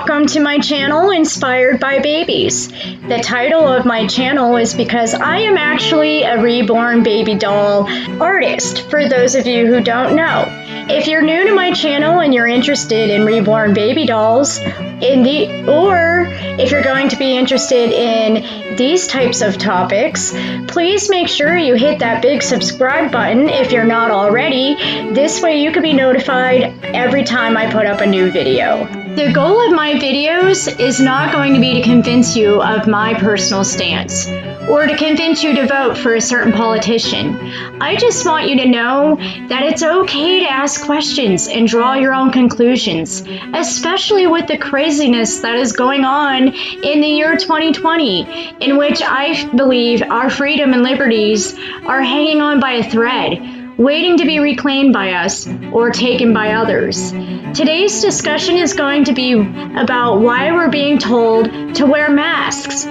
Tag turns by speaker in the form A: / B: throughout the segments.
A: welcome to my channel, Inspired by Babies. The title of my channel is because I am actually a reborn baby doll artist, for those of you who don't know. If you're new to my channel and you're interested in reborn baby dolls, or if you're going to be interested in these types of topics, please make sure you hit that big subscribe button if you're not already. This way you can be notified every time I put up a new video. The goal of my videos is not going to be to convince you of my personal stance or to convince you to vote for a certain politician. I just want you to know that it's okay to ask questions and draw your own conclusions, especially with the craziness that is going on in the year 2020, in which I believe our freedom and liberties are hanging on by a thread, waiting to be reclaimed by us or taken by others. Today's discussion is going to be about why we're being told to wear masks.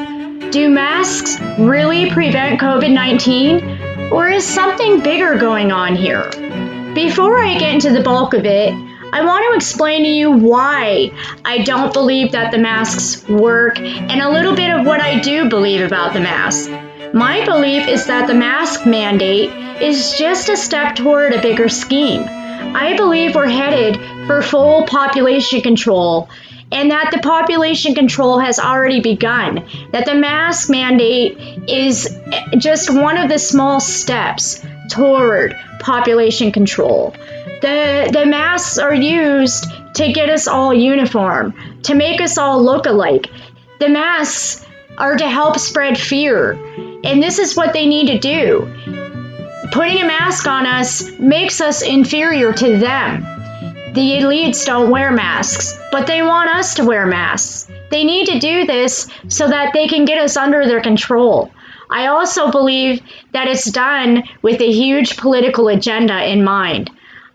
A: Do masks really prevent COVID-19, or is something bigger going on here? Before I get into the bulk of it, I want to explain to you why I don't believe that the masks work and a little bit of what I do believe about the mask. My belief is that the mask mandate is just a step toward a bigger scheme. I believe we're headed for full population control, and that the population control has already begun, that the mask mandate is just one of the small steps toward population control. The masks are used to get us all uniform, to make us all look alike. The masks are to help spread fear, and this is what they need to do. Putting a mask on us makes us inferior to them. The elites don't wear masks, but they want us to wear masks. They need to do this so that they can get us under their control. I also believe that it's done with a huge political agenda in mind.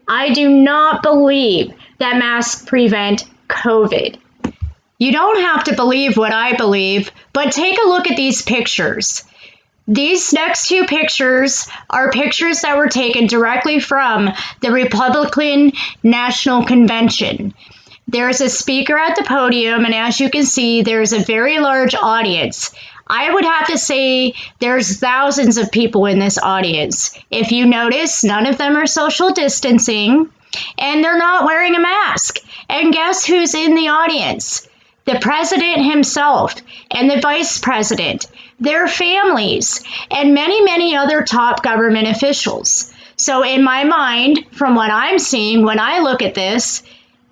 A: I do not believe that masks prevent COVID. You don't have to believe what I believe, but take a look at these pictures. These next two pictures are pictures that were taken directly from the Republican National Convention. There's a speaker at the podium, and as you can see, there's a very large audience. I would have to say there's thousands of people in this audience. If you notice, none of them are social distancing, and they're not wearing a mask. And guess who's in the audience? The president himself and the vice president, their families, and many, many other top government officials. So in my mind, from what I'm seeing when I look at this,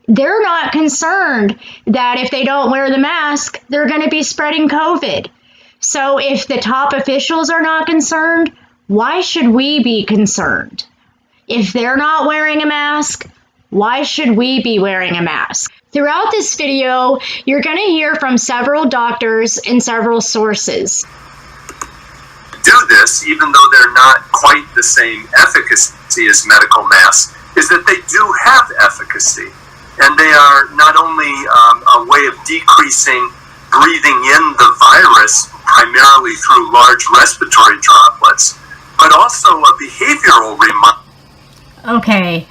A: they're not concerned that if they don't wear the mask, they're going to be spreading COVID. So if the top officials are not concerned, why should we be concerned? If they're not wearing a mask, why should we be wearing a mask? Throughout this video, you're going to hear from several doctors and several sources.
B: Do this, even though they're not quite the same efficacy as medical masks, is that they do have efficacy. And they are not only a way of decreasing breathing in the virus, primarily through large respiratory droplets, but also a behavioral reminder.
A: Okay.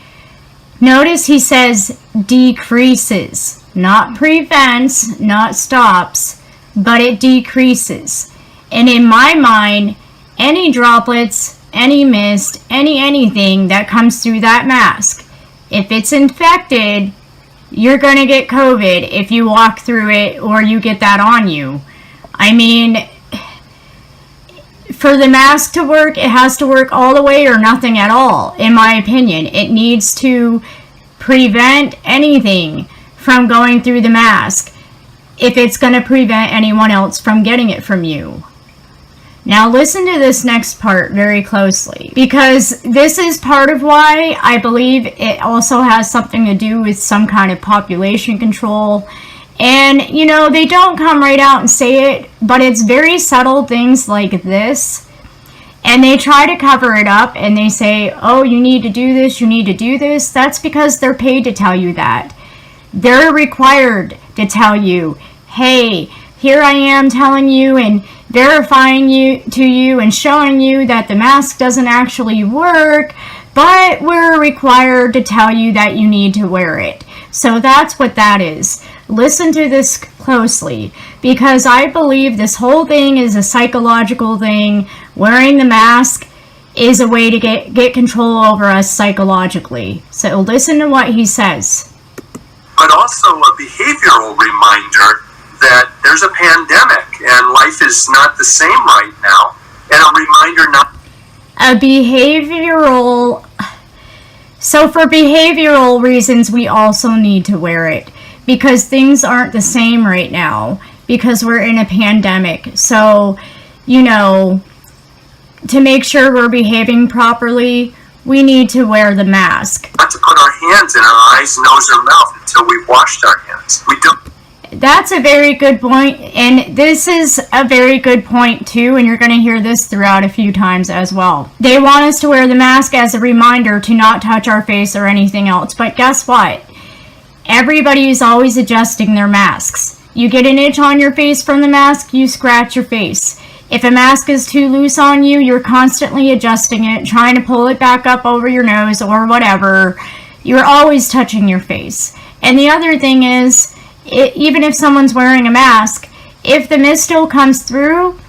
A: Notice he says decreases, not prevents, not stops, but it decreases. And in my mind, any droplets, any mist, anything that comes through that mask, if it's infected, you're going to get COVID if you walk through it or you get that on you. I mean, for the mask to work, it has to work all the way or nothing at all, in my opinion. It needs to prevent anything from going through the mask if it's going to prevent anyone else from getting it from you. Now listen to this next part very closely, because this is part of why I believe it also has something to do with some kind of population control. And, you know, they don't come right out and say it, but it's very subtle things like this. And they try to cover it up and they say, oh, you need to do this, you need to do this. That's because they're paid to tell you that. They're required to tell you, hey, here I am telling you and verifying you and showing you that the mask doesn't actually work, but we're required to tell you that you need to wear it. So that's what that is. Listen to this closely, because I believe this whole thing is a psychological thing. Wearing the mask is a way to get control over us psychologically. So listen to what he says.
B: But also a behavioral reminder that there's a pandemic and life is not the same right now, and a reminder not...
A: A behavioral... So for behavioral reasons, we also need to wear it, because things aren't the same right now, because we're in a pandemic. So, to make sure we're behaving properly, we need to wear the mask.
B: Not to put our hands in our eyes, nose, or mouth until we've washed our hands. We don't.
A: That's a very good point, and this is a very good point too, and you're going to hear this throughout a few times as well. They want us to wear the mask as a reminder to not touch our face or anything else, but guess what? Everybody is always adjusting their masks. You get an itch on your face from the mask, you scratch your face. If a mask is too loose on you, you're constantly adjusting it, trying to pull it back up over your nose or whatever. You're always touching your face. And the other thing is, even if someone's wearing a mask, if the mist still comes through,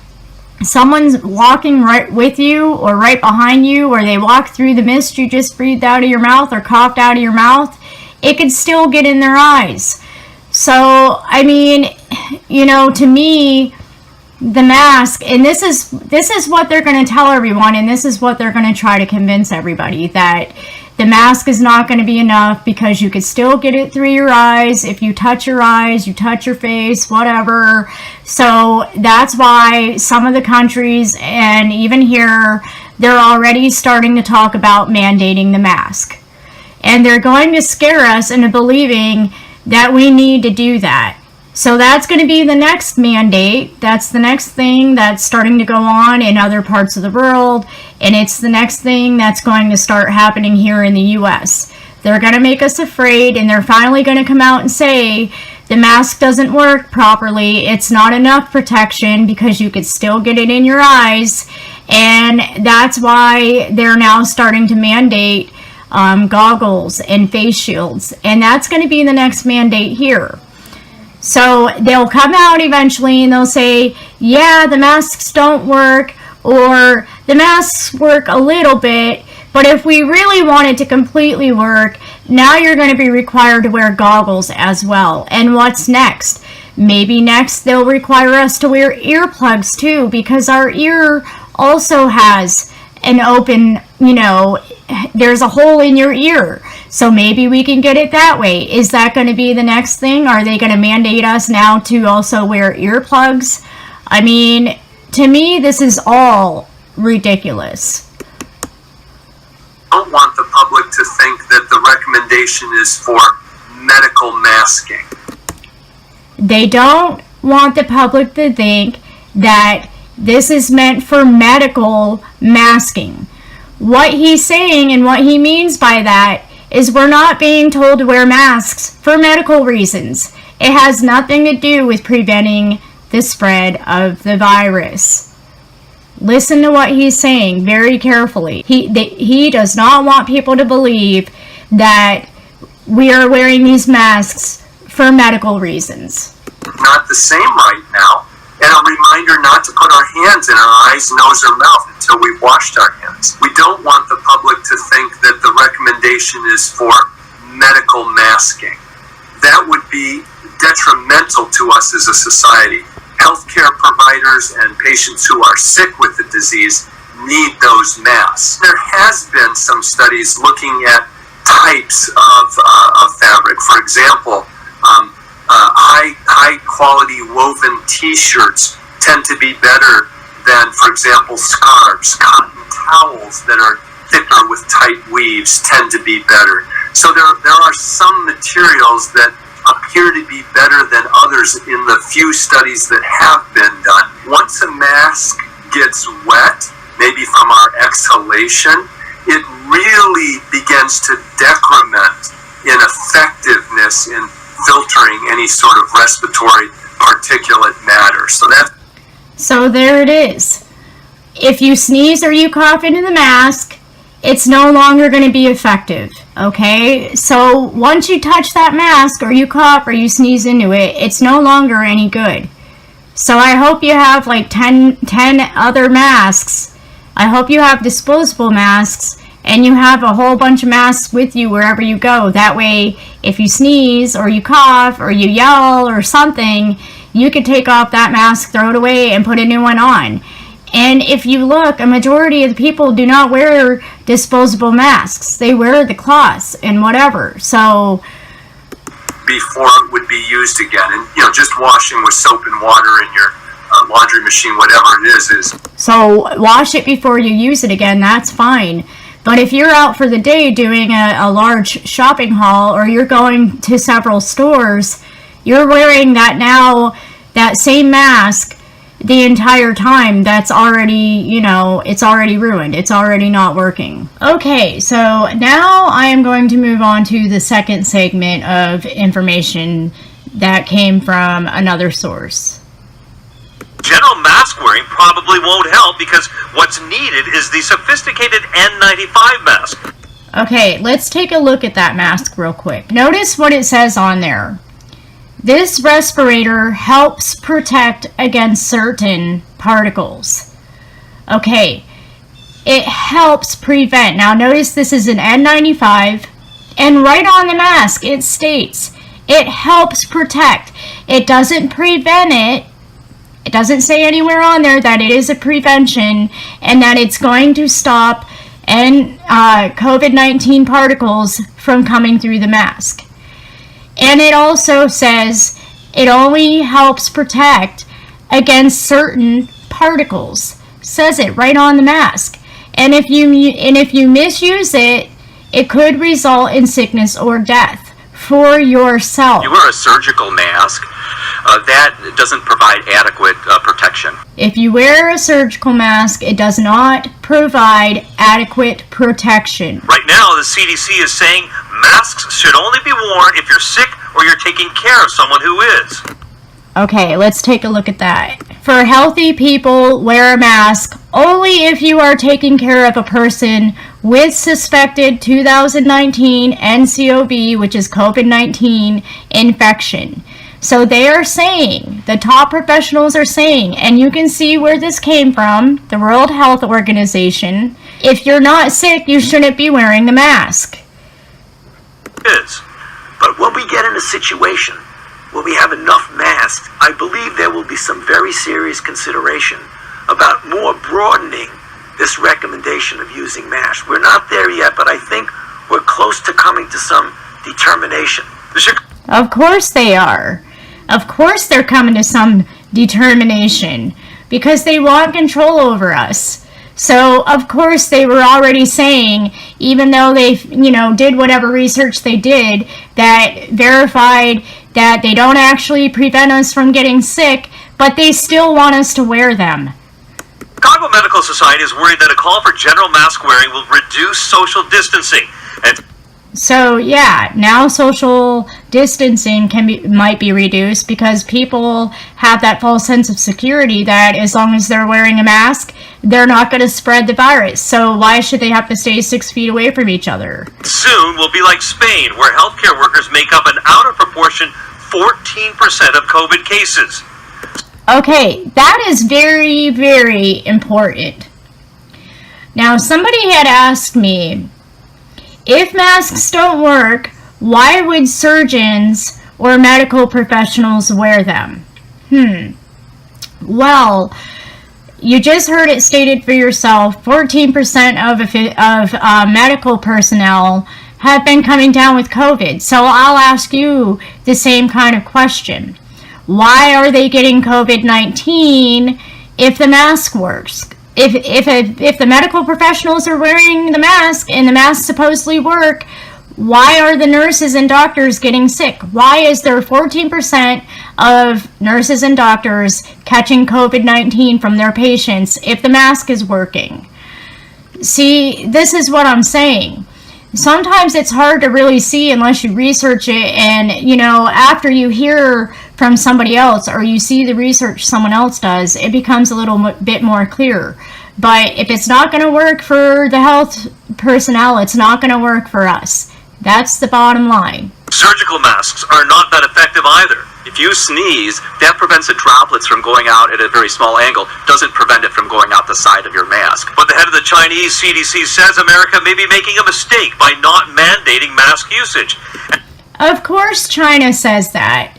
A: someone's walking right with you or right behind you, or they walk through the mist you just breathed out of your mouth or coughed out of your mouth, it could still get in their eyes. So, I mean, to me, the mask, and this is what they're going to tell everyone, and this is what they're going to try to convince everybody, that the mask is not going to be enough because you could still get it through your eyes. If you touch your eyes, you touch your face, whatever. So that's why some of the countries, and even here, they're already starting to talk about mandating the mask. And they're going to scare us into believing that we need to do that. So that's going to be the next mandate. That's the next thing that's starting to go on in other parts of the world. And it's the next thing that's going to start happening here in the U.S. They're going to make us afraid, and they're finally going to come out and say the mask doesn't work properly. It's not enough protection because you could still get it in your eyes. And that's why they're now starting to mandate goggles and face shields. And that's going to be the next mandate here. So they'll come out eventually and they'll say, yeah, the masks don't work, or the masks work a little bit, but if we really want it to completely work, now you're going to be required to wear goggles as well. And what's next? Maybe next they'll require us to wear earplugs too, because our ear also has an open, there's a hole in your ear. So maybe we can get it that way. Is that going to be the next thing? Are they going to mandate us now to also wear earplugs? I mean, to me, this is all ridiculous.
B: I don't want the public to think that the recommendation is for medical masking.
A: They don't want the public to think that this is meant for medical masking. What he's saying and what he means by that is we're not being told to wear masks for medical reasons. It has nothing to do with preventing the spread of the virus. Listen to what he's saying very carefully. He does not want people to believe that we are wearing these masks for medical reasons.
B: Not the same right now. And a reminder not to put our hands in our eyes, nose, or mouth until we've washed our hands. We don't want the public to think that the recommendation is for medical masking. That would be detrimental to us as a society. Healthcare providers and patients who are sick with the disease need those masks. There has been some studies looking at types of fabric. For example, high quality woven t-shirts tend to be better than, for example, scarves. Cotton towels that are thicker with tight weaves tend to be better. So there are some materials that appear to be better than others in the few studies that have been done. Once a mask gets wet, maybe from our exhalation, it really begins to decrement in effectiveness in filtering any sort of respiratory particulate matter. So there it is. If you sneeze or you cough into the mask,
A: it's no longer going to be effective. Okay, so once you touch that mask or you cough or you sneeze into it, it's no longer any good. So I hope you have like 10 other masks. I hope you have disposable masks and you have a whole bunch of masks with you wherever you go. That way, if you sneeze or you cough or you yell or something, you can take off that mask, throw it away, and put a new one on. And if you look, a majority of the people do not wear disposable masks. They wear the cloths and whatever. So
B: before it would be used again, and just washing with soap and water in your laundry machine, whatever it is.
A: So wash it before you use it again. That's fine. But if you're out for the day doing a large shopping haul, or you're going to several stores, you're wearing that same mask the entire time. That's already, it's already ruined. It's already not working. Okay, so now I am going to move on to the second segment of information that came from another source.
C: General mask wearing probably won't help because what's needed is the sophisticated N95 mask.
A: Okay, let's take a look at that mask real quick. Notice what it says on there. This respirator helps protect against certain particles. Okay, it helps prevent. Now notice this is an N95, and right on the mask it states it helps protect. It doesn't prevent it. It doesn't say anywhere on there that it is a prevention and that it's going to stop COVID-19 particles from coming through the mask. And it also says it only helps protect against certain particles. Says it right on the mask. And if you misuse it, it could result in sickness or death for yourself.
C: You wear a surgical mask. That doesn't provide adequate protection.
A: If you wear a surgical mask, it does not provide adequate protection.
C: Right now, the CDC is saying masks should only be worn if you're sick or you're taking care of someone who is.
A: Okay, let's take a look at that. For healthy people, wear a mask only if you are taking care of a person with suspected 2019 NCOV, which is COVID-19 infection. So they are saying, the top professionals are saying, and you can see where this came from, the World Health Organization, if you're not sick, you shouldn't be wearing the mask.
D: But when we get in a situation where we have enough masks, I believe there will be some very serious consideration about more broadening this recommendation of using masks. We're not there yet, but I think we're close to coming to some determination.
A: Of course they are. Of course they're coming to some determination because they want control over us. So, of course, they were already saying, even though they, did whatever research they did that verified that they don't actually prevent us from getting sick, but they still want us to wear them.
C: Chicago Medical Society is worried that a call for general mask wearing will reduce social distancing.
A: So yeah, now social distancing might be reduced because people have that false sense of security that as long as they're wearing a mask, they're not going to spread the virus. So why should they have to stay 6 feet away from each other?
C: Soon we'll be like Spain, where healthcare workers make up an out of proportion 14% of COVID cases.
A: Okay, that is very, very important. Now, somebody had asked me, if masks don't work, why would surgeons or medical professionals wear them? Well, you just heard it stated for yourself, 14% of medical personnel have been coming down with COVID. So I'll ask you the same kind of question. Why are they getting COVID-19 if the mask works? If the medical professionals are wearing the mask and the masks supposedly work, why are the nurses and doctors getting sick? Why is there 14% of nurses and doctors catching COVID-19 from their patients if the mask is working? See, this is what I'm saying. Sometimes it's hard to really see unless you research it, and after you hear from somebody else or you see the research someone else does, it becomes a little bit more clear. But if it's not going to work for the health personnel, it's not going to work for us. That's the bottom line.
C: Surgical masks are not that effective either.
E: If you sneeze, that prevents the droplets from going out at a very small angle. Doesn't prevent it from going out the side of your mask.
C: But the head of the Chinese CDC says America may be making a mistake by not mandating mask usage.
A: Of course China says that.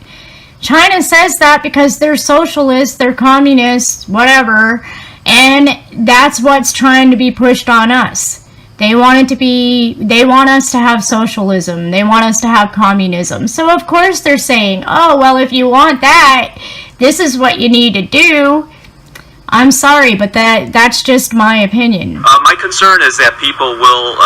A: China says that because they're socialists, they're communists, whatever, and that's what's trying to be pushed on us. They want us to have socialism. They want us to have communism. So of course they're saying, oh, well, if you want that, this is what you need to do. I'm sorry, but that's just my opinion.
E: My concern is that people will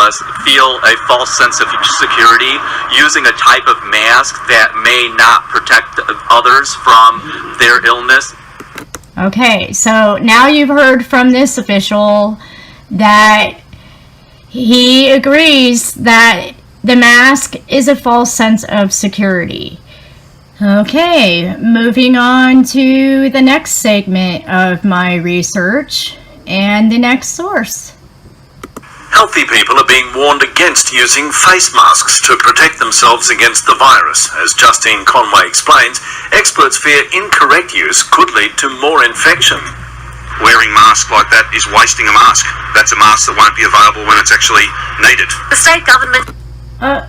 E: feel a false sense of security using a type of mask that may not protect others from their illness.
A: Okay, so now you've heard from this official that he agrees that the mask is a false sense of security. Okay, moving on to the next segment of my research and the next source.
F: Healthy people are being warned against using face masks to protect themselves against the virus. As Justine Conway explains, experts fear incorrect use could lead to more infection.
G: Wearing masks like that is wasting a mask. That's a mask that won't be available when it's actually needed.
H: The state government...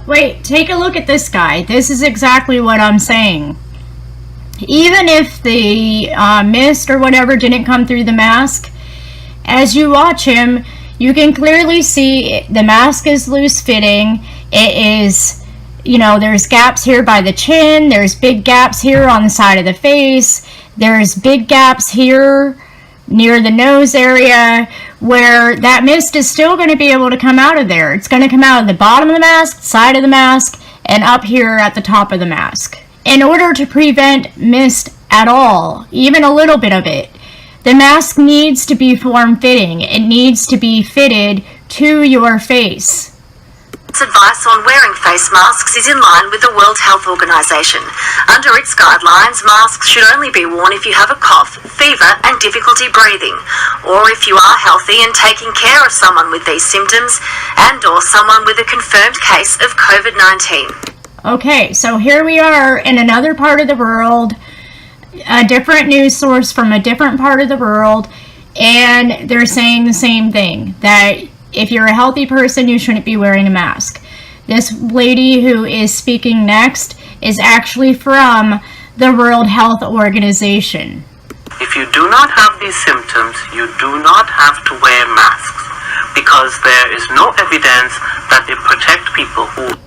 A: Wait, take a look at this guy. This is exactly what I'm saying. Even if the mist or whatever didn't come through the mask, as you watch him, you can clearly see the mask is loose fitting. It is, there's gaps here by the chin. There's big gaps here on the side of the face. There's big gaps here near the nose area where that mist is still going to be able to come out of there. It's going to come out of the bottom of the mask, side of the mask, and up here at the top of the mask. In order to prevent mist at all, even a little bit of it, the mask needs to be form-fitting. It needs to be fitted to your face.
H: Advice on wearing face masks is in line with the World Health Organization. Under its guidelines, masks should only be worn if you have a cough, fever, and difficulty breathing, or if you are healthy and taking care of someone with these symptoms, and or someone with a confirmed case of COVID-19.
A: Okay, so here we are in another part of the world, a different news source from a different part of the world, and they're saying the same thing, that if you're a healthy person, you shouldn't be wearing a mask. This lady who is speaking next is actually from the World Health Organization.
I: If you do not have these symptoms, you do not have to wear masks, because there is no evidence that they protect people who...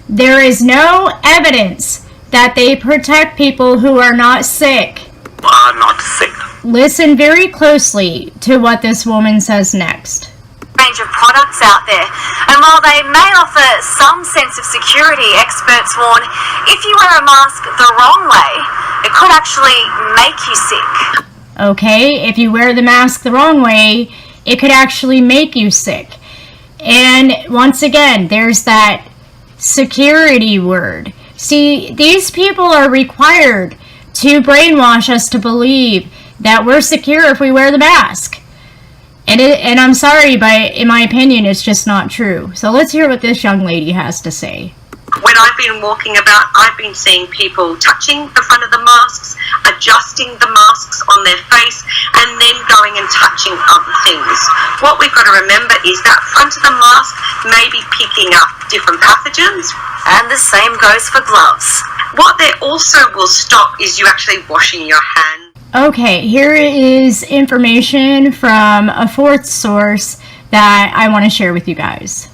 A: There is no evidence that they protect people who are not sick.
I: Are not sick.
A: Listen very closely to what this woman says next.
H: Range of products out there, and while they may offer some sense of security, experts warn if you wear a mask the wrong way, it could actually make you sick.
A: Okay, if you wear the mask the wrong way, it could actually make you sick. And once again, there's that security word. See, these people are required to brainwash us to believe that we're secure if we wear the mask. And I'm sorry, but in my opinion, it's just not true. So let's hear what this young lady has to say.
J: When I've been walking about, I've been seeing people touching the front of the masks, adjusting the masks on their face, and then going and touching other things. What we've got to remember is that front of the mask may be picking up different pathogens.
H: And the same goes for gloves.
J: What they also will stop is you actually washing your hands.
A: Okay, here is information from a fourth source that I want to share with you guys.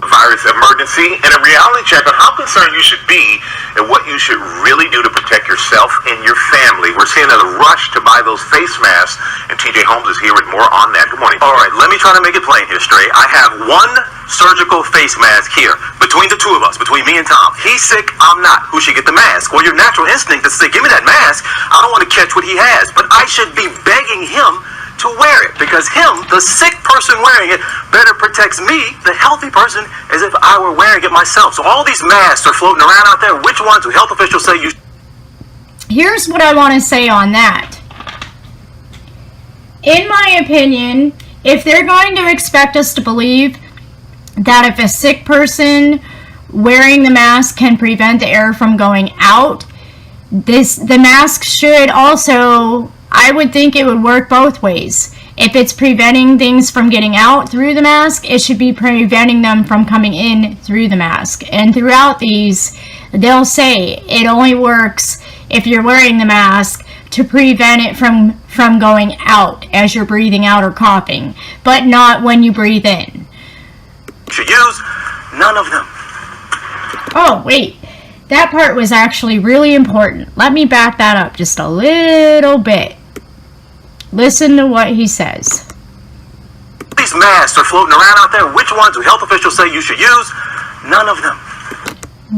G: Virus emergency and a reality check on how concerned you should be and what you should really do to protect yourself and your family. We're seeing a rush to buy those face masks, and TJ Holmes is here with more on that. Good morning. All right, let me try to make it plain here, Stray. I have one surgical face mask here between the two of us, between me and Tom. He's sick, I'm not. Who should get the mask? Well, your natural instinct is to say, give me that mask. I don't want to catch what he has, but I should be begging him to wear it, because him, the sick person wearing it, better protects me, the healthy person, as if I were wearing it myself. So all these masks are floating around out there. Which ones do health officials say you...
A: Here's what I want to say on that. In my opinion, if they're going to expect us to believe that if a sick person wearing the mask can prevent the air from going out, the mask should also, I would think it would work both ways. If it's preventing things from getting out through the mask, it should be preventing them from coming in through the mask. And throughout these, they'll say it only works if you're wearing the mask to prevent it from going out as you're breathing out or coughing, but not when you breathe in.
D: Should use none of them.
A: Oh, wait. That part was actually really important. Let me back that up just a little bit. Listen to what he says.
D: These masks are floating around out there. Which ones do health officials say you should use? None of them.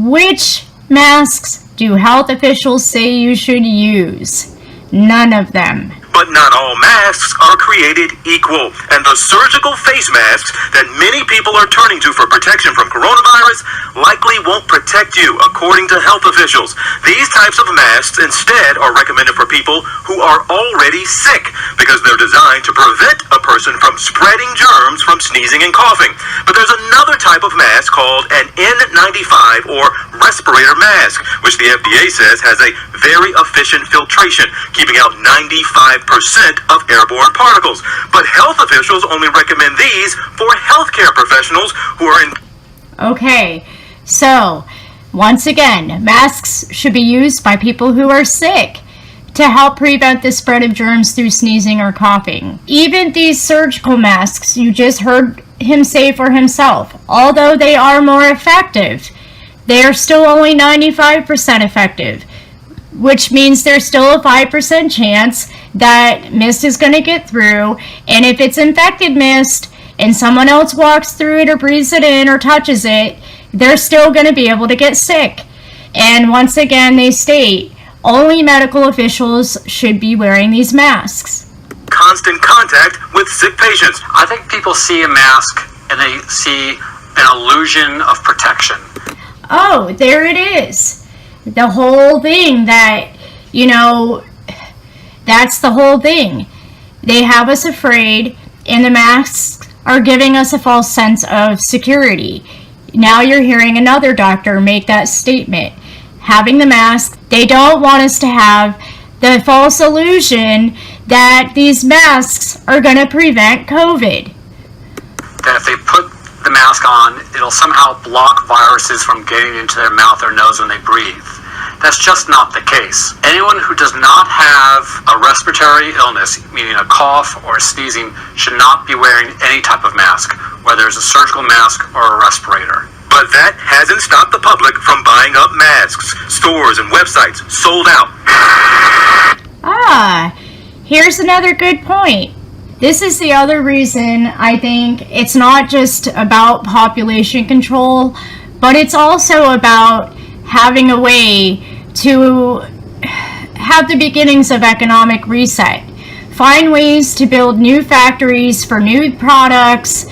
A: Which masks do health officials say you should use? None of them.
F: But not all masks are created equal, and the surgical face masks that many people are turning to for protection from coronavirus likely won't protect you, according to health officials. These types of masks instead are recommended for people who are already sick, because they're designed to prevent a person from spreading germs from sneezing and coughing. But there's another type of mask called an N95 or respirator mask, which the FDA says has a very efficient filtration, keeping out 95% of airborne particles. But health officials only recommend these for healthcare professionals who are in...
A: Okay, so once again, masks should be used by people who are sick to help prevent the spread of germs through sneezing or coughing. Even these surgical masks, you just heard him say for himself, although they are more effective, they are still only 95% effective, which means there's still a 5% chance that mist is going to get through, and if it's infected mist and someone else walks through it or breathes it in or touches it, they're still going to be able to get sick. And once again, they state only medical officials should be wearing these masks.
F: Constant contact with sick patients.
K: I think people see a mask and they see an illusion of protection.
A: Oh, there it is. The whole thing that, that's the whole thing. They have us afraid, and the masks are giving us a false sense of security. Now you're hearing another doctor make that statement. Having the mask, they don't want us to have the false illusion that these masks are going to prevent COVID.
K: That if they put the mask on, it'll somehow block viruses from getting into their mouth or nose when they breathe. That's just not the case. Anyone who does not have a respiratory illness, meaning a cough or sneezing, should not be wearing any type of mask, whether it's a surgical mask or a respirator.
F: But that hasn't stopped the public from buying up masks. Stores and websites sold out.
A: Here's another good point. This is the other reason I think it's not just about population control, but it's also about having a way to have the beginnings of economic reset. Find ways to build new factories for new products,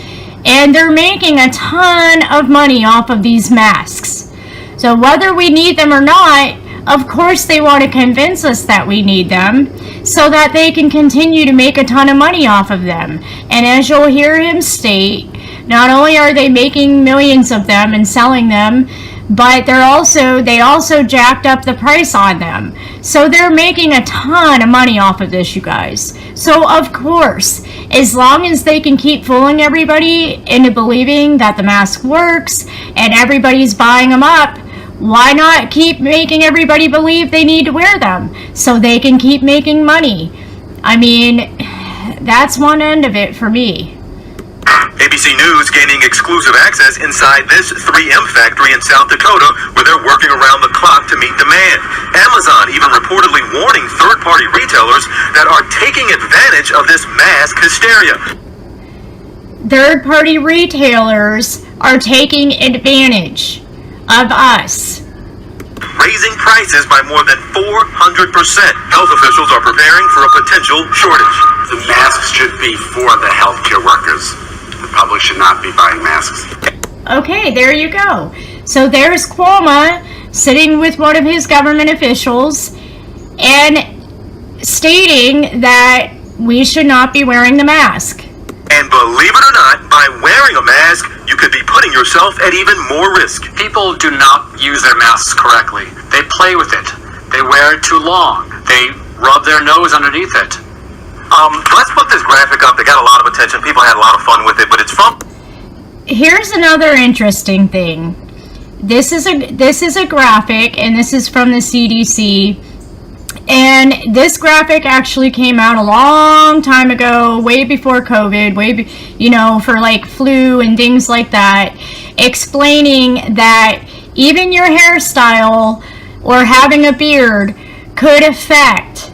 A: and they're making a ton of money off of these masks. So whether we need them or not, of course they want to convince us that we need them so that they can continue to make a ton of money off of them. And as you'll hear him state, not only are they making millions of them and selling them, but they also jacked up the price on them. So they're making a ton of money off of this, you guys. So of course, as long as they can keep fooling everybody into believing that the mask works and everybody's buying them up, why not keep making everybody believe they need to wear them so they can keep making money? I mean, that's one end of it for me.
F: ABC News gaining exclusive access inside this 3M factory in South Dakota, where they're working around the clock to meet demand. Amazon even reportedly warning third-party retailers that are taking advantage of this mask hysteria.
A: Third-party retailers are taking advantage of us.
F: Raising prices by more than 400%. Health officials are preparing for a potential shortage.
L: The masks should be for the healthcare workers. The public should not be buying masks.
A: Okay, there you go. So there's Cuomo sitting with one of his government officials and stating that we should not be wearing the mask.
G: And believe it or not, by wearing a mask, you could be putting yourself at even more risk.
K: People do not use their masks correctly. They play with it. They wear it too long. They rub their nose underneath it.
G: Let's put this graphic up. They got a lot of attention. People had a lot of fun with it, but it's from...
A: Here's another interesting thing. This is a graphic, and this is from the CDC. And this graphic actually came out a long time ago, way before COVID, for like flu and things like that, explaining that even your hairstyle or having a beard could affect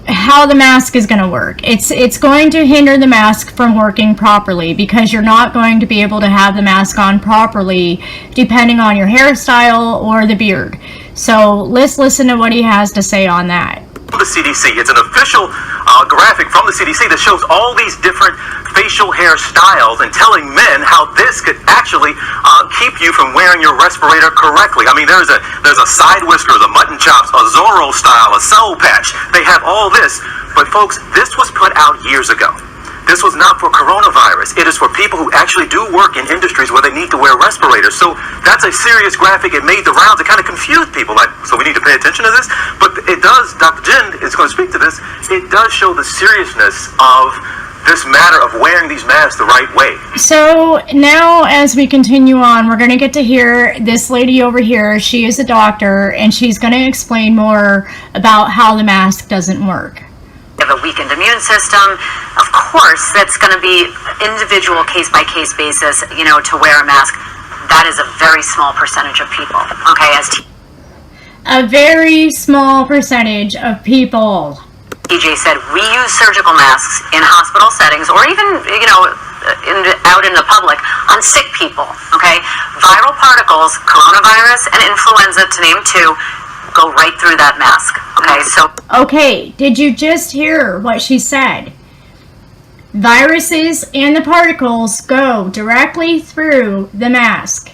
A: how the mask is going to work. It's going to hinder the mask from working properly, because you're not going to be able to have the mask on properly depending on your hairstyle or the beard. So let's listen to what he has to say on that.
G: The CDC. It's an official graphic from the CDC that shows all these different facial hair styles and telling men how this could actually keep you from wearing your respirator correctly. I mean, there's a side whiskers, a mutton chops, a Zorro style, a soul patch. They have all this. But folks, this was put out years ago. This was not for coronavirus. It is for people who actually do work in industries where they need to wear respirators. So that's a serious graphic. It made the rounds. It kind of confused people. Like, so we need to pay attention to this? But it does, Dr. Jen is going to speak to this, it does show the seriousness of this matter of wearing these masks the right way.
A: So now as we continue on, we're going to get to hear this lady over here. She is a doctor, and she's going to explain more about how the mask doesn't work.
H: Have a weakened immune system. Of course, that's going to be individual case-by-case basis, to wear a mask. That is a very small percentage of people, okay?
A: A very small percentage of people.
H: TJ said, we use surgical masks in hospital settings, or even, out in the public, on sick people, okay? Viral particles, coronavirus and influenza, to name two, go right through that mask, okay?
A: Okay, did you just hear what she said? Viruses and the particles go directly through the mask.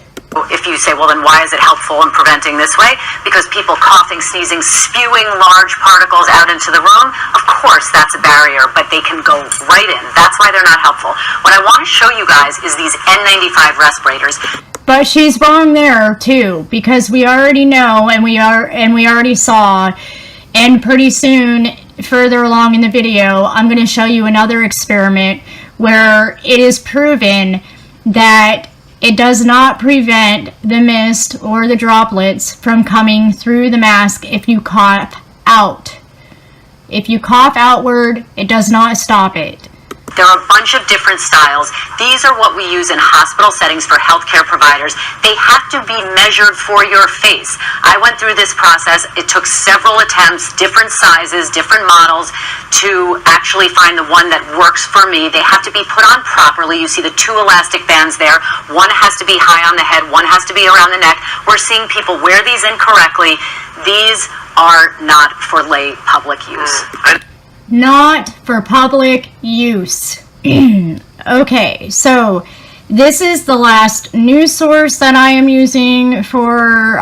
H: If you say, well, then why is it helpful in preventing this way? Because people coughing, sneezing, spewing large particles out into the room, of course that's a barrier, but they can go right in. That's why they're not helpful. What I want to show you guys is these N95 respirators.
A: But she's wrong there too, because we already know, and we already saw, and pretty soon, further along in the video, I'm going to show you another experiment where it is proven that it does not prevent the mist or the droplets from coming through the mask if you cough out. If you cough outward, it does not stop it.
H: There are a bunch of different styles. These are what we use in hospital settings for healthcare providers. They have to be measured for your face. I went through this process. It took several attempts, different sizes, different models, to actually find the one that works for me. They have to be put on properly. You see the two elastic bands there. One has to be high on the head, one has to be around the neck. We're seeing people wear these incorrectly. These are not for lay public use.
A: Not for public use. Okay, so this is the last news source that I am using for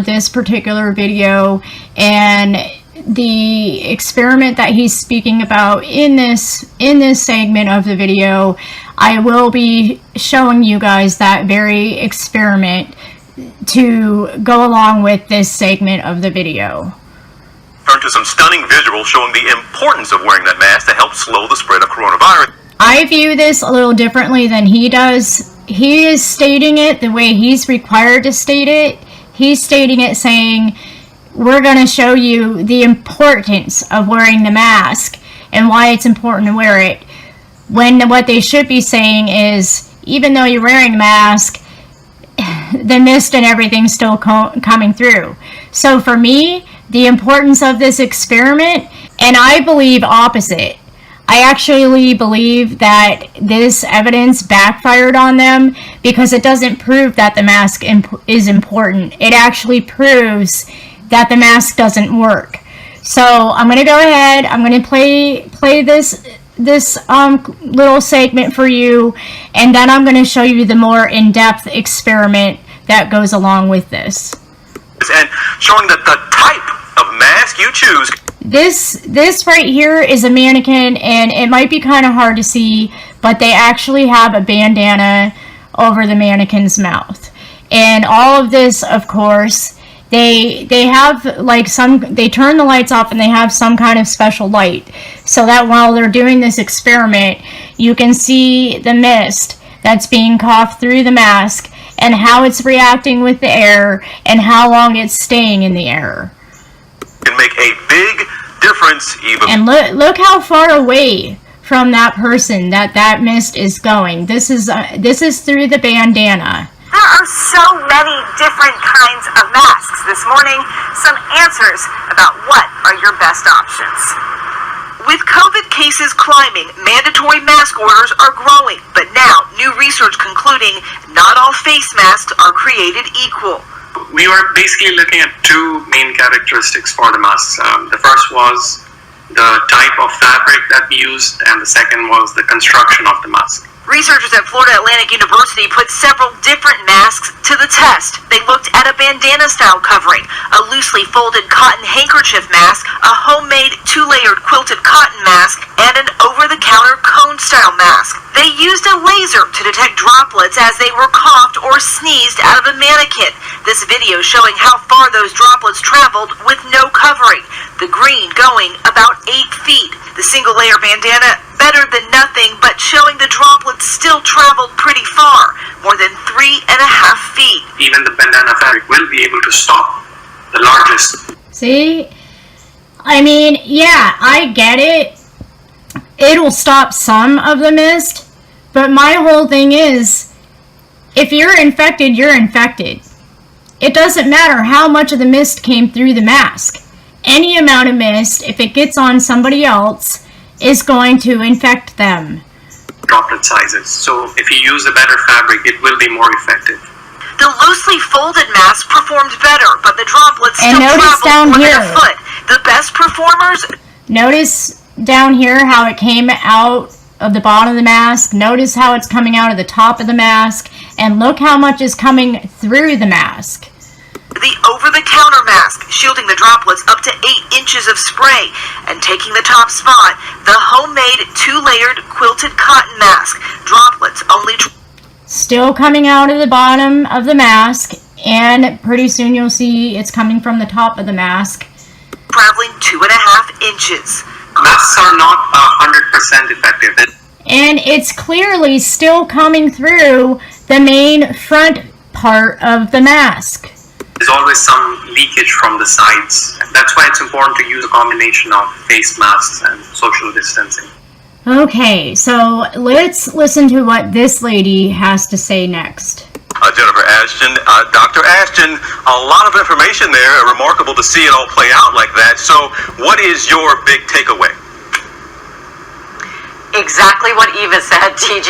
A: this particular video, and the experiment that he's speaking about in this segment of the video, I will be showing you guys that very experiment to go along with this segment of the video.
G: Turn to some stunning visuals showing the importance of wearing that mask to help slow the spread of coronavirus.
A: I view this a little differently than he does. He is stating it the way he's required to state it. He's stating it saying, we're going to show you the importance of wearing the mask and why it's important to wear it. When what they should be saying is, even though you're wearing a mask, the mist and everything's still coming through. So for me, the importance of this experiment, and I believe opposite. I actually believe that this evidence backfired on them because it doesn't prove that the mask is important. It actually proves that the mask doesn't work. So I'm going to go ahead. I'm going to play this little segment for you, and then I'm going to show you the more in-depth experiment that goes along with this.
G: And showing that the type of mask you choose.
A: This right here is a mannequin, and it might be kind of hard to see, but they actually have a bandana over the mannequin's mouth. And all of this, of course, they have like they turn the lights off and they have some kind of special light so that while they're doing this experiment, you can see the mist that's being coughed through the mask and how it's reacting with the air and how long it's staying in the air.
C: Can make a big difference even.
A: And look how far away from that person that mist is going. This is through the bandana.
H: There are so many different kinds of masks. This morning, some answers about what are your best options.
D: With COVID cases climbing, mandatory mask orders are growing, but now new research concluding not all face masks are created equal.
M: We were basically looking at two main characteristics for the masks. The first was the type of fabric that we used, and the second was the construction of the mask.
D: Researchers at Florida Atlantic University put several different masks to the test. They looked at a bandana-style covering, a loosely folded cotton handkerchief mask, a homemade two-layered quilted cotton mask, and an over-the-counter cone-style mask. They used a laser to detect droplets as they were coughed or sneezed out of a mannequin. This video showing how far those droplets traveled with no covering. The green going about 8 feet. The single-layer bandana, better than nothing, but showing the droplets still traveled pretty far, more than 3.5 feet.
M: Even the bandana fabric will be able to stop the largest.
A: See? I mean, yeah, I get it. It'll stop some of the mist, but my whole thing is, if you're infected, you're infected. It doesn't matter how much of the mist came through the mask. Any amount of mist, if it gets on somebody else, is going to infect them.
M: Droplet sizes. So if you use a better fabric, it will be more effective.
D: The loosely folded mask performed better, but the droplets
A: and
D: still
A: notice
D: traveled
A: down
D: more
A: here,
D: than a foot. The best performers...
A: Notice down here how it came out of the bottom of the mask. Notice how it's coming out of the top of the mask. And look how much is coming through the mask.
D: The over-the-counter mask, shielding the droplets up to 8 inches of spray, and taking the top spot, the homemade two-layered quilted cotton mask, droplets only...
A: Still coming out of the bottom of the mask, and pretty soon you'll see it's coming from the top of the mask.
D: Traveling 2.5 inches.
M: Masks are not 100% effective.
A: And it's clearly still coming through the main front part of the mask.
M: There's always some leakage from the sides. That's why it's important to use a combination of face masks and social distancing.
A: Okay, so let's listen to what this lady has to say next.
C: Jennifer Ashton, Dr. Ashton, a lot of information there. Remarkable to see it all play out like that. So what is your big takeaway?
H: Exactly what Eva said, TJ.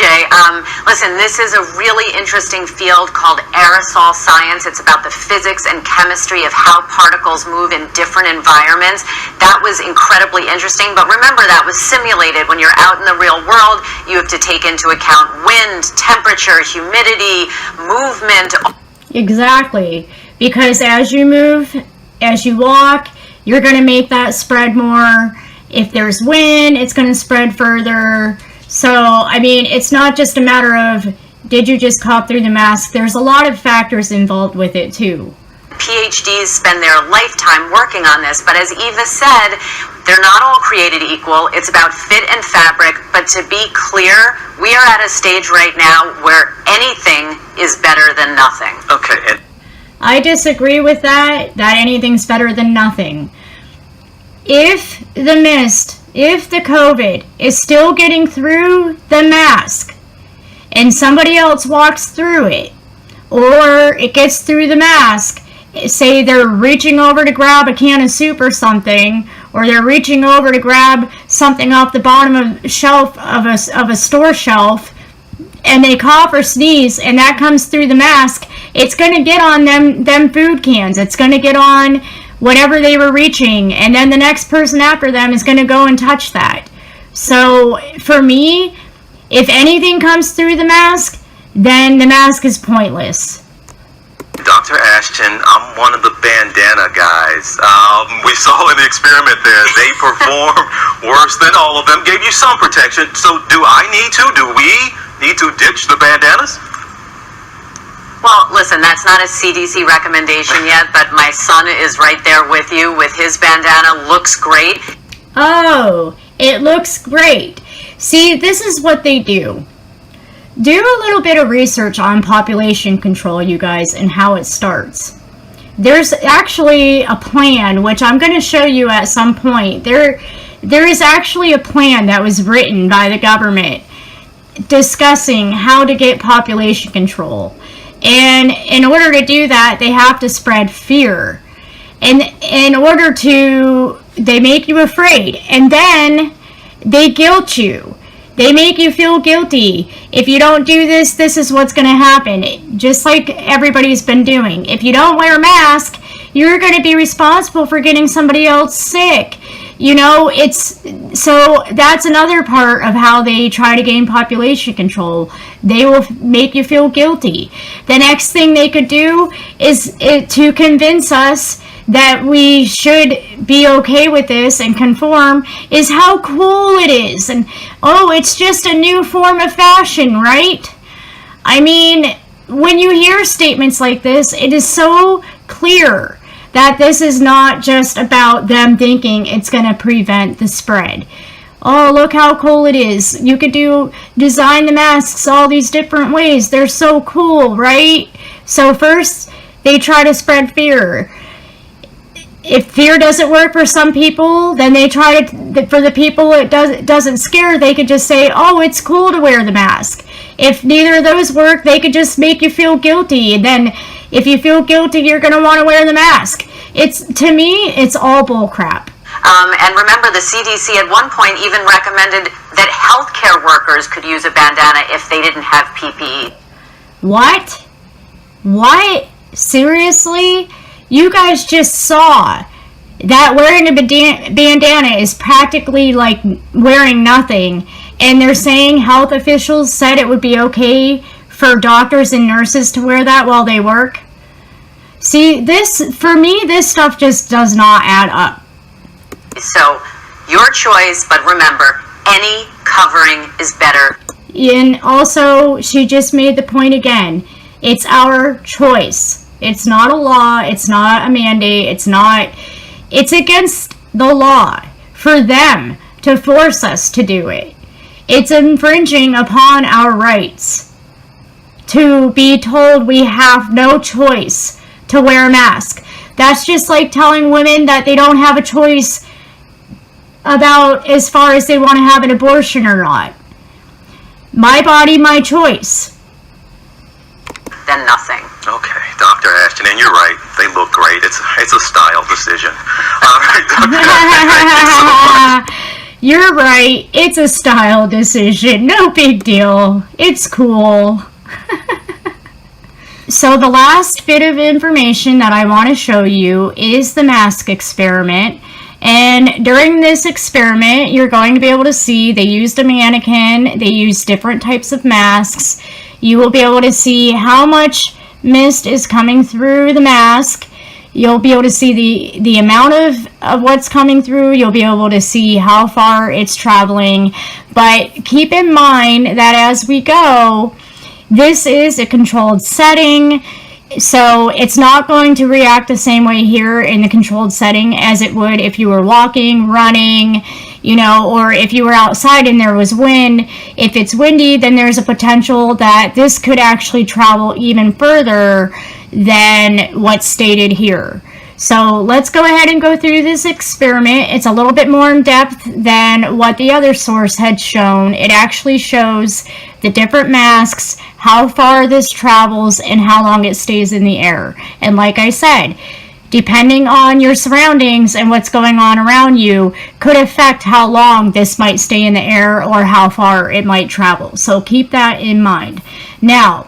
H: Listen, this is a really interesting field called aerosol science. It's about the physics and chemistry of how particles move in different environments. That was incredibly interesting, but remember that was simulated. When you're out in the real world, you have to take into account wind, temperature, humidity, movement.
A: Exactly, because as you move, as you walk, you're going to make that spread more. If there's wind, it's going to spread further. So, I mean, it's not just a matter of, did you just cough through the mask? There's a lot of factors involved with it, too.
H: PhDs spend their lifetime working on this, but as Eva said, they're not all created equal. It's about fit and fabric, but to be clear, we are at a stage right now where anything is better than nothing.
C: Okay.
A: I disagree with that anything's better than nothing. If the mist, if the COVID is still getting through the mask and somebody else walks through it, or it gets through the mask, say they're reaching over to grab a can of soup or something, or they're reaching over to grab something off the bottom of shelf of a store shelf, and they cough or sneeze, and that comes through the mask, it's going to get on them food cans. It's going to get on whatever they were reaching, and then the next person after them is going to go and touch that. So for me, if anything comes through the mask, then the mask is pointless.
C: Dr. Ashton, I'm one of the bandana guys. We saw in the experiment there, they performed worse than all of them, gave you some protection. So do we need to ditch the bandanas?
H: Well, listen, that's not a CDC recommendation yet, but my son is right there with you with his bandana. Looks great.
A: Oh, it looks great. See, this is what they do. Do a little bit of research on population control, you guys, and how it starts. There's actually a plan, which I'm going to show you at some point. There is actually a plan that was written by the government discussing how to get population control. And in order to do that, they have to spread fear. And in order to, they make you afraid. And then they guilt you. They make you feel guilty. If you don't do this, this is what's going to happen. Just like everybody's been doing. If you don't wear a mask, you're going to be responsible for getting somebody else sick. You know, so that's another part of how they try to gain population control. They will make you feel guilty. The next thing they could do is to convince us that we should be okay with this and conform is how cool it is. And, oh, it's just a new form of fashion, right? I mean, when you hear statements like this, it is so clear that this is not just about them thinking it's going to prevent the spread. Oh, look how cool it is. You could design the masks all these different ways. They're so cool, right? So first, they try to spread fear. If fear doesn't work for some people, then they try to, for the people it doesn't scare, they could just say, oh, it's cool to wear the mask. If neither of those work, they could just make you feel guilty. And then if you feel guilty, you're going to want to wear the mask. To me, it's all bull crap.
H: And remember, the CDC at one point even recommended that healthcare workers could use a bandana if they didn't have PPE.
A: What? What? Seriously? You guys just saw that wearing a bandana is practically like wearing nothing. And they're saying health officials said it would be okay for doctors and nurses to wear that while they work. See, for me, this stuff just does not add up.
H: So, your choice, but remember, any covering is better.
A: And also, she just made the point again. It's our choice. It's not a law. It's not a mandate. It's against the law for them to force us to do it. It's infringing upon our rights to be told we have no choice to wear a mask. That's just like telling women that they don't have a choice about as far as they want to have an abortion or not. My body, my choice.
H: Then nothing.
C: Okay, Dr. Ashton, and you're right. They look great. It's a style decision. All right, Dr. Ashton.
A: You're right. It's a style decision. No big deal. It's cool. So the last bit of information that I want to show you is the mask experiment. And during this experiment, you're going to be able to see they used a mannequin. They used different types of masks. You will be able to see how much mist is coming through the mask. You'll be able to see the amount of what's coming through. You'll be able to see how far it's traveling. But keep in mind that as we go, this is a controlled setting. So it's not going to react the same way here in the controlled setting as it would if you were walking, running, or if you were outside and there was wind. If it's windy, then there's a potential that this could actually travel even further than what's stated here. So let's go ahead and go through this experiment. It's a little bit more in depth than what the other source had shown. It actually shows the different masks, how far this travels, and how long it stays in the air. And like I said, depending on your surroundings and what's going on around you, could affect how long this might stay in the air or how far it might travel. So keep that in mind. Now,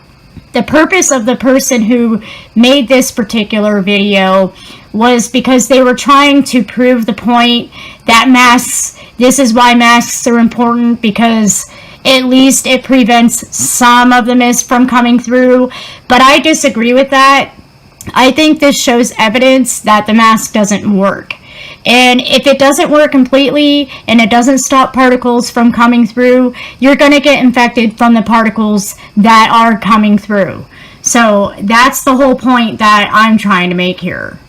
A: the purpose of the person who made this particular video was because they were trying to prove the point that masks, this is why masks are important, because at least it prevents some of the mist from coming through. But I disagree with that I think this shows evidence that the mask doesn't work. And if it doesn't work completely and it doesn't stop particles from coming through, you're going to get infected from the particles that are coming through. So that's the whole point that I'm trying to make here.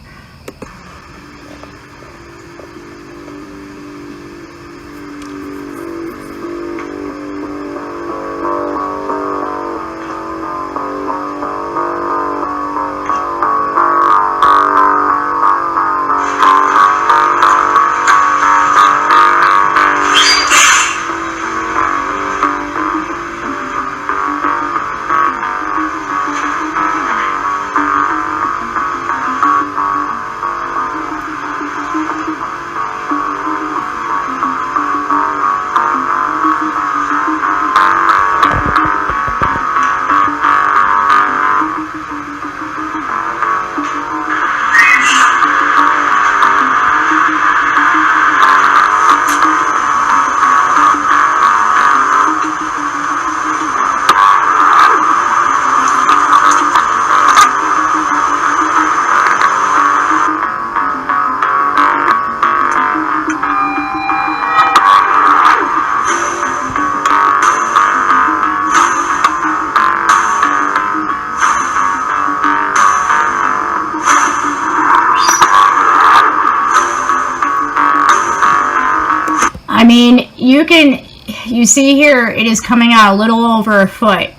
A: I mean, you see here, it is coming out a little over a foot.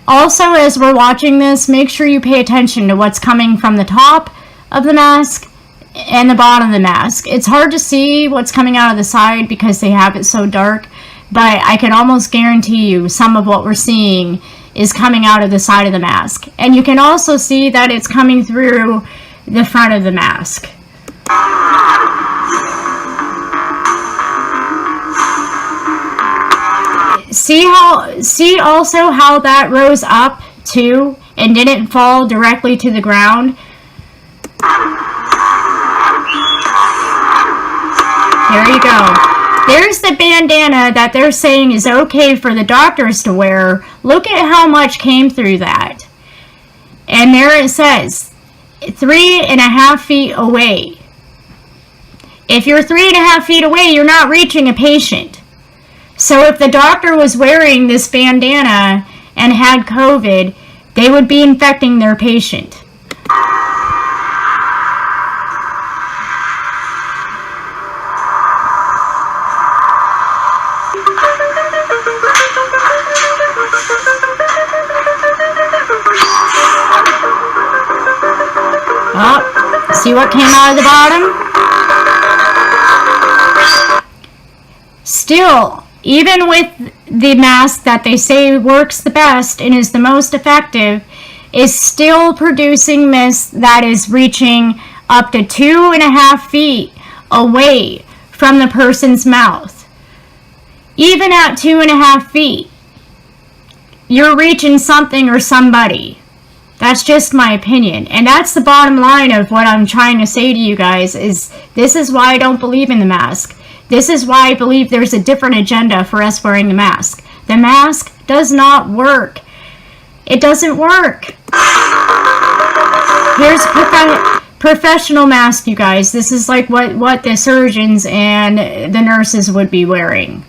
A: Also, as we're watching this, make sure you pay attention to what's coming from the top of the mask and the bottom of the mask. It's hard to see what's coming out of the side because they have it so dark, but I can almost guarantee you some of what we're seeing is coming out of the side of the mask. And you can also see that it's coming through the front of the mask. See also how that rose up too and didn't fall directly to the ground? There you go. There's the bandana that they're saying is okay for the doctors to wear. Look at how much came through that. And there it says 3.5 feet away. If you're 3.5 feet away, you're not reaching a patient. So if the doctor was wearing this bandana and had COVID, they would be infecting their patient. Oh, see what came out of the bottom? Still, even with the mask that they say works the best and is the most effective, is still producing mist that is reaching up to 2.5 feet away from the person's mouth. Even at 2.5 feet, you're reaching something or somebody. That's just my opinion. And that's the bottom line of what I'm trying to say to you guys, is this is why I don't believe in the mask. This is why I believe there's a different agenda for us wearing the mask. The mask does not work. It doesn't work. Here's a professional mask, you guys. This is like what the surgeons and the nurses would be wearing.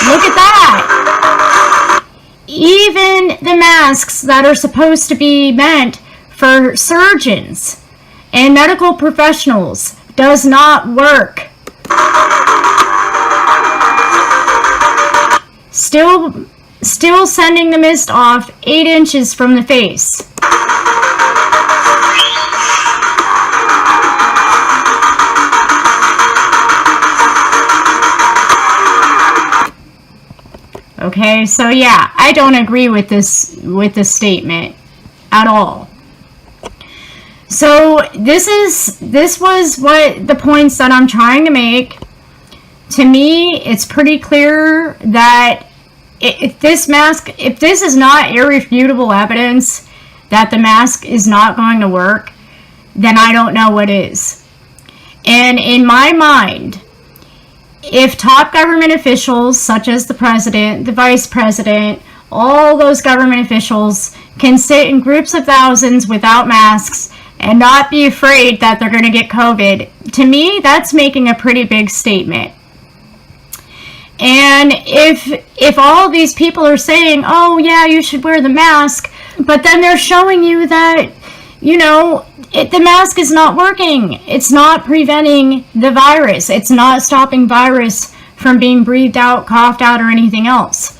A: Look at that. Even the masks that are supposed to be meant for surgeons and medical professionals does not work. Still sending the mist off 8 inches from the face. Okay, so yeah, I don't agree with this statement at all. So this was what the points that I'm trying to make. To me, it's pretty clear that if this is not irrefutable evidence that the mask is not going to work, then I don't know what is. And in my mind, if top government officials, such as the president, the vice president, all those government officials can sit in groups of thousands without masks and not be afraid that they're going to get COVID, to me, that's making a pretty big statement. And if all of these people are saying, oh yeah, you should wear the mask, but then they're showing you that, you know, the mask is not working. It's not preventing the virus. It's not stopping virus from being breathed out, coughed out, or anything else.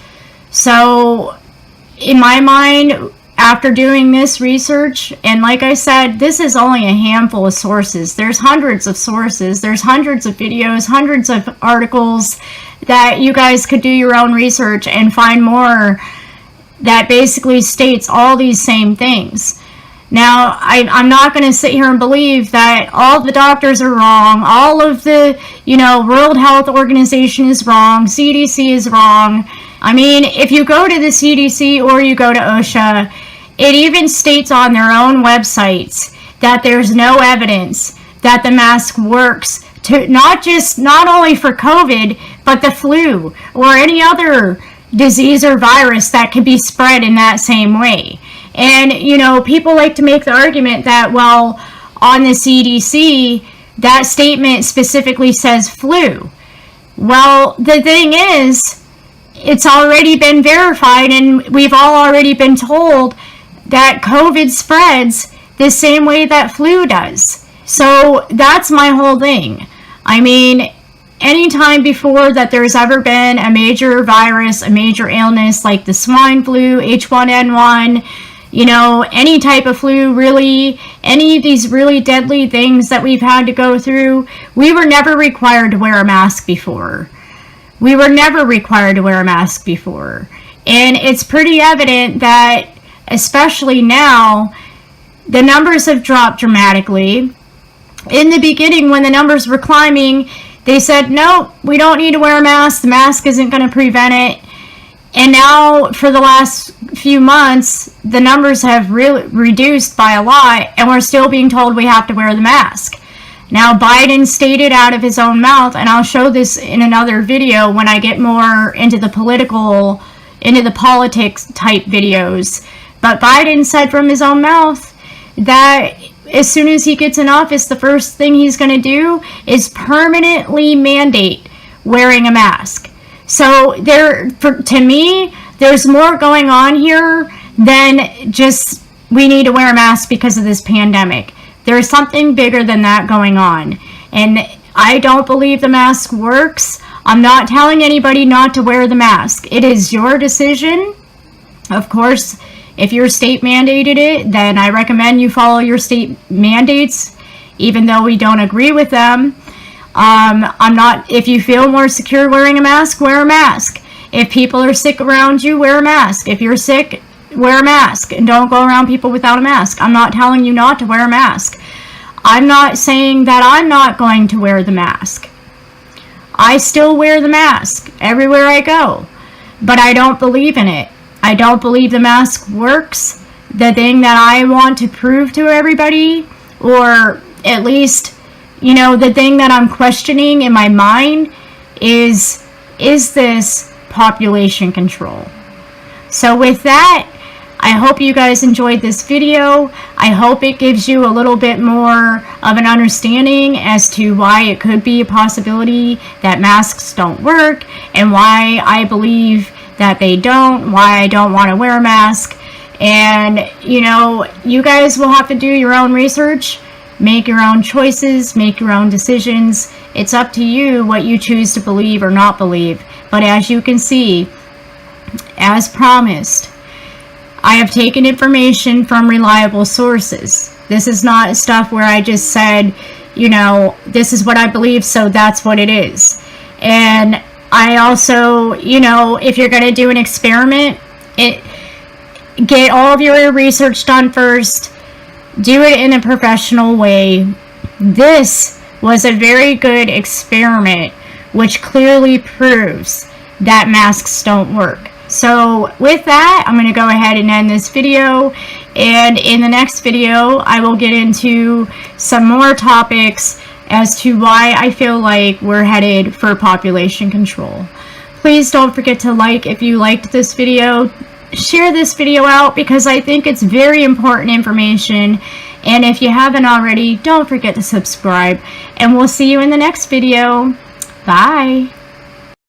A: So, in my mind, after doing this research, and like I said, this is only a handful of sources. There's hundreds of sources. There's hundreds of videos, hundreds of articles that you guys could do your own research and find more that basically states all these same things. Now, I'm not going to sit here and believe that all the doctors are wrong, all of the, World Health Organization is wrong, CDC is wrong. I mean, if you go to the CDC or you go to OSHA, it even states on their own websites that there's no evidence that the mask works to not only for COVID, but the flu or any other disease or virus that could be spread in that same way. And, people like to make the argument that, well, on the CDC, that statement specifically says flu. Well, the thing is, it's already been verified, and we've all already been told that COVID spreads the same way that flu does. So that's my whole thing. I mean, anytime before that there's ever been a major virus, a major illness like the swine flu, H1N1, any type of flu, really, any of these really deadly things that we've had to go through, we were never required to wear a mask before. We were never required to wear a mask before. And it's pretty evident that, especially now, the numbers have dropped dramatically. In the beginning, when the numbers were climbing, they said, no, we don't need to wear a mask. The mask isn't going to prevent it. And now, for the last few months, the numbers have really reduced by a lot, and we're still being told we have to wear the mask. Now, Biden stated out of his own mouth, and I'll show this in another video when I get more into the politics type videos. But Biden said from his own mouth that as soon as he gets in office, the first thing he's going to do is permanently mandate wearing a mask. So to me, there's more going on here than just we need to wear a mask because of this pandemic. There's something bigger than that going on. And I don't believe the mask works. I'm not telling anybody not to wear the mask. It is your decision. Of course, if your state mandated it, then I recommend you follow your state mandates, even though we don't agree with them. If you feel more secure wearing a mask, wear a mask. If people are sick around you, wear a mask. If you're sick, wear a mask and don't go around people without a mask. I'm not telling you not to wear a mask. I'm not saying that I'm not going to wear the mask. I still wear the mask everywhere I go, but I don't believe in it. I don't believe the mask works. The thing that I want to prove to everybody, or at least, the thing that I'm questioning in my mind is this population control? So with that, I hope you guys enjoyed this video. I hope it gives you a little bit more of an understanding as to why it could be a possibility that masks don't work, and why I believe that they don't, why I don't want to wear a mask. And, you guys will have to do your own research, make your own choices, make your own decisions. It's up to you what you choose to believe or not believe. But as you can see, as promised, I have taken information from reliable sources. This is not stuff where I just said, this is what I believe, so that's what it is. And I also, if you're going to do an experiment, get all of your research done first. Do it in a professional way. This was a very good experiment, which clearly proves that masks don't work. So with that, I'm going to go ahead and end this video, and in the next video I will get into some more topics as to why I feel like we're headed for population control. Please don't forget to like if you liked this video. Share this video out because I think it's very important information. And if you haven't already, don't forget to subscribe. And we'll see you in the next video. Bye.